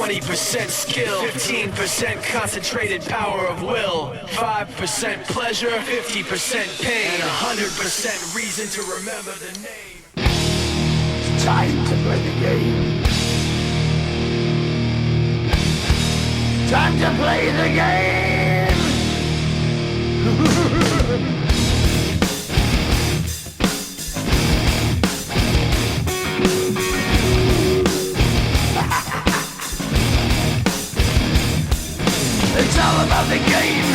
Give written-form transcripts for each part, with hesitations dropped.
20% skill, 15% concentrated power of will, 5% pleasure, 50% pain, and 100% reason to remember the name. It's time to play the game. Time to play the game. It's all about the game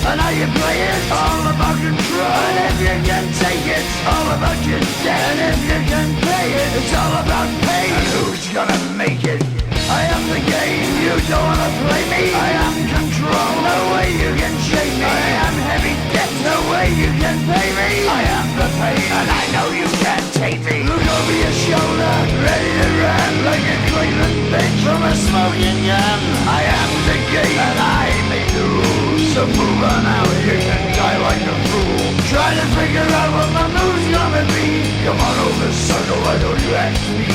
and how you play it. All about control, and if you can take it, all about your debt. And if you can play it, it's all about pain. And who's gonna make it? I am the game, you don't wanna play me. I am control, no way you can shake me. I am heavy debt, no way you can pay me. I am the pain, and I know you can't take me. Look over your shoulder, ready to run like a Cleveland bitch from a smoking gun. I am the game, and I make the rules. So move on out, you can die like a fool. Try to figure out what my move's gonna be. Come on over, sucker, why don't you ask me?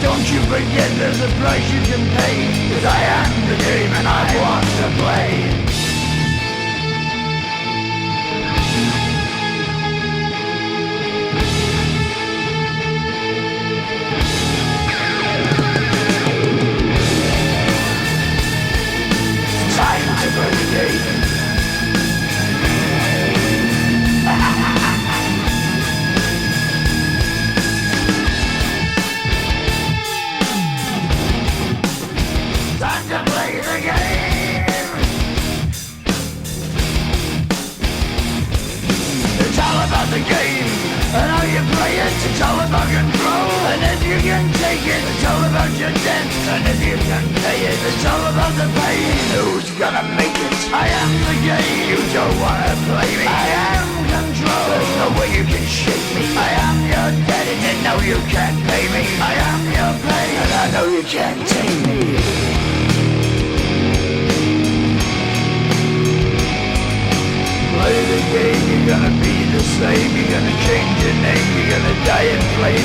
Don't you forget there's a price you can pay. 'Cause I am the game and I want to play. It's time to play the game. Time to play the game. It's all about the game and how you play it. It's all about control, and if you can take it, it's all about your debt. And if you can pay it, it's all about the pain. Who's gonna make it? I am the game. You don't wanna play me. I am control. There's no way you can shake me. I am your debt, and you know you can't pay me. I am your pain, and I know you can't take me. Play the game, you're gonna be the same. You're gonna change your name, you're gonna die and play